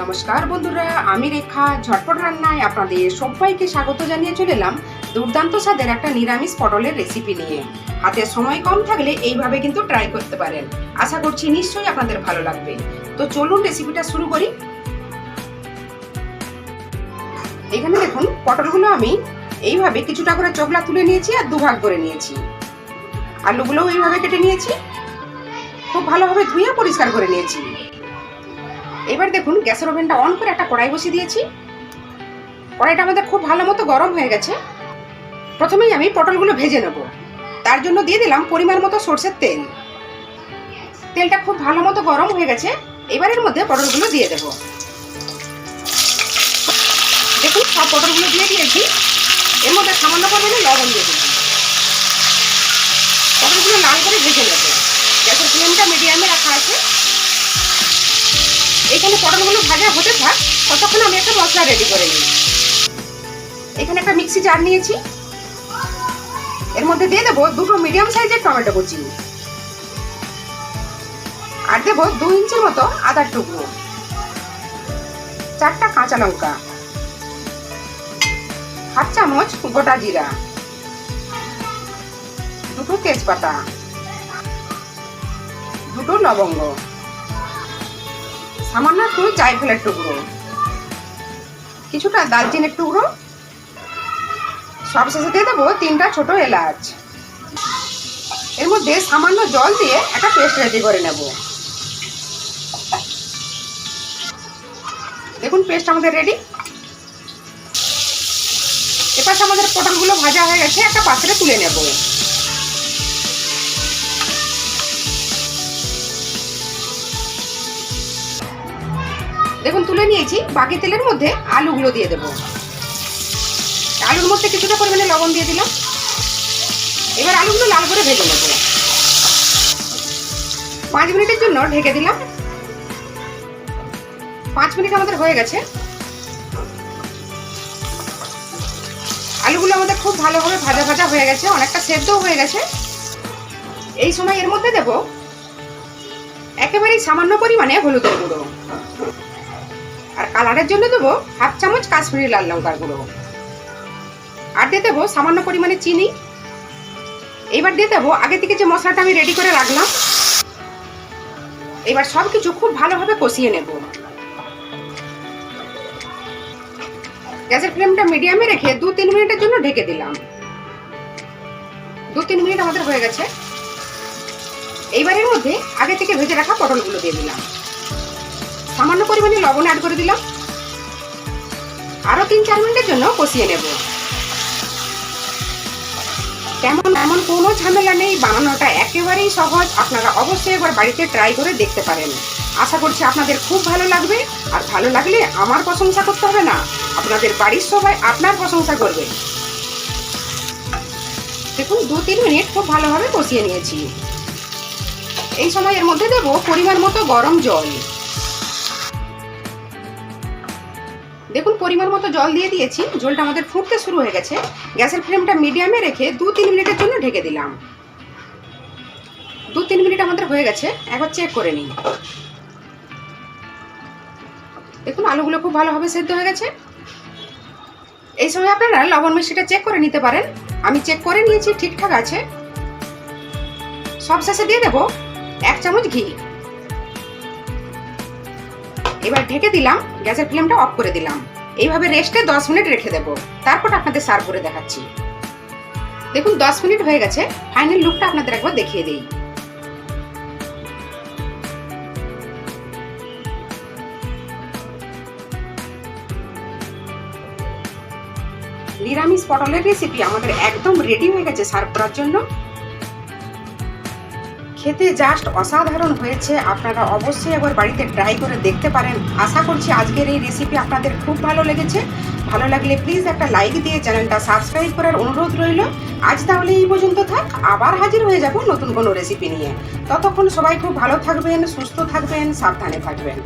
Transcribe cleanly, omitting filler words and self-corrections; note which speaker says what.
Speaker 1: নমস্কার বন্ধুরা, আমি রেখা ঝটপট রান্নায় আপনাদের সবাইকে স্বাগত জানিয়ে চলে এলাম দুর্দান্ত স্বাদের একটা নিরামিষ পটলের রেসিপি নিয়ে। হাতে সময় কম থাকলে এইভাবে কিন্তু ট্রাই করতে পারেন। আশা করছি নিশ্চয়ই আপনাদের ভালো লাগবে। তো চলুন রেসিপিটা শুরু করি। এখানে দেখুন, পটলগুলো আমি এইভাবে কিছুটা করে চোখলা তুলে নিয়েছি আর দুভাগ করে নিয়েছি। আলুগুলোও এইভাবে কেটে নিয়েছি, খুব ভালোভাবে ধুয়ে পরিষ্কার করে নিয়েছি। এবার দেখুন, গ্যাসের ওভেনটা অন করে একটা কড়াই বসিয়ে দিয়েছি। কড়াইটা আমাদের খুব ভালো মতো গরম হয়ে গেছে। প্রথমেই আমি পটলগুলো ভেজে নেব। তার জন্য দিয়ে দিলাম পরিমাণ মতো সরষের তেল। তেলটা খুব ভালো মতো গরম হয়ে গেছে। এবার এর মধ্যে পটলগুলো দিয়ে দেব। দেখুন, সব পটলগুলো দিয়ে দিয়েছি। এর মধ্যে সামান্য পরিমাণে লবণ দিয়ে দিলাম। পটলগুলো লাল করে ভেজে নেব। গ্যাসের ফ্লেমটা মিডিয়ামে রাখা আছে। এখানে পটলগুলো ভাজা হতে থাক, ততক্ষণ আমি একটা মশলা রেডি করে নিই। এখানে একটা মিক্সি জার নিয়েছি। এর মধ্যে দিয়ে দেবো দুটো মিডিয়াম সাইজের টমেটো কুচি, আর দেবো 2 ইঞ্চির মতো আদার টুকরো, 4টা কাঁচা লঙ্কা, 1/2 চামচ গোটা জিরা, 2টো তেজপাতা, 2টো লবঙ্গ, সামান্য একটু জায়ফলের টুকরো, কিছুটা দারচিনির টুকরো, সবশেষে দিয়ে দেবো 3টা ছোট এলাচ। এর মধ্যে সামান্য জল দিয়ে একটা পেস্ট রেডি করে নেব। দেখুন, পেস্ট আমাদের রেডি। এপাশে আমাদের পটলগুলো ভাজা হয়ে গেছে, একটা পাত্রে তুলে নেব। দেখুন, তুলে নিয়েছি। বাকি তেলের মধ্যে আলুগুলো দিয়ে দেব। আলুর মধ্যে কিছুটা পরিমাণে লবণ দিয়ে দিলাম। এবার আলুগুলো লাল করে ভেজে নেব। 5 মিনিটের জন্য ঢেকে দিলাম। 5 মিনিট আমাদের হয়ে গেছে। আলুগুলো আমাদের খুব ভালোভাবে ভাজা ভাজা হয়ে গেছে, অনেকটা সেদ্ধও হয়ে গেছে। এই সময় এর মধ্যে দেব একেবারেই সামান্য পরিমাণে হলুদের গুঁড়ো, আর কালারের জন্য দেবো 1/2 চামচ কাশ্মীরি লাল লঙ্কার গুঁড়ো, আর দিয়ে দেবো সামান্য পরিমাণে চিনি। এবার দিয়ে দেবো আগে থেকে যে মশলাটা আমি রেডি করে রাখলাম। এবার সবকিছু খুব ভালোভাবে কষিয়ে নেব। গ্যাসের ফ্লেমটা মিডিয়ামে রেখে 2-3 মিনিটের জন্য ঢেকে দিলাম। 2-3 মিনিট আমাদের হয়ে গেছে। এইবারের মধ্যে আগে থেকে ভেজে রাখা পটলগুলো দিয়ে দিলাম। সামান্য পরিমাণে লবণ অ্যাড করে দিলাম। আরো 3-4 মিনিটের জন্য কষিয়ে নেব। এমন কোনো ঝামেলা নেই, বানানোটা একেবারেই সহজ। আপনারা অবশ্যই একবার বাড়িতে ট্রাই করে দেখতে পারেন। আশা করছি আপনাদের খুব ভালো লাগবে। আর ভালো লাগলে আমার প্রশংসা করতে হবে না, আপনাদের বাড়ির সবাই আপনার প্রশংসা করবে। দেখুন, 2-3 মিনিট খুব ভালোভাবে কষিয়ে নিয়েছি। এই সময় এর মধ্যে দেব পরিমাণ মতো গরম জল। দেখুন, পরিমাণ মতো জল দিয়ে দিয়েছি। জলটা আমাদের ফুটতে শুরু হয়ে গেছে। গ্যাসের ফ্লেমটা মিডিয়ামে রেখে 2-3 মিনিটের জন্য ঢেকে দিলাম। 2-3 মিনিট আমাদের হয়ে গেছে। একবার চেক করে নিই। দেখুন, আলুগুলো খুব ভালোভাবে সেদ্ধ হয়ে গেছে। এই সময় আপনারা লবণ মিষ্টিটা চেক করে নিতে পারেন। আমি চেক করে নিয়েছি, ঠিকঠাক আছে। সব শেষে দিয়ে দেব 1 চামচ ঘি। এবার ঢেকে দিলাম, গ্যাসের ফ্লেমটা অফ করে দিলাম। এইভাবে রেস্টে 10 মিনিট রেখে দেব। তারপর আপনাদের সার্ভ করে দেখাচ্ছি। দেখুন, 10 মিনিট হয়ে গেছে। ফাইনাল লুকটা আপনাদের একবার দেখিয়ে দিই। নিরামিষ পটলের রেসিপি আমাদের একদম রেডি হয়ে গেছে সার্ভ করার জন্য। খেতে জাস্ট অসাধারণ হয়েছে। আপনারা অবশ্যই একবার বাড়িতে ট্রাই করে দেখতে পারেন। আশা করছি আজকের এই রেসিপি আপনাদের খুব ভালো লেগেছে। ভালো লাগলে প্লিজ একটা লাইক দিয়ে চ্যানেলটা সাবস্ক্রাইব করার অনুরোধ রইল। আজ তাহলে এই পর্যন্ত থাক। আবার হাজির হয়ে যাব নতুন কোনো রেসিপি নিয়ে। ততক্ষণ সবাই খুব ভালো থাকবেন, সুস্থ থাকবেন, সাবধানে থাকবেন।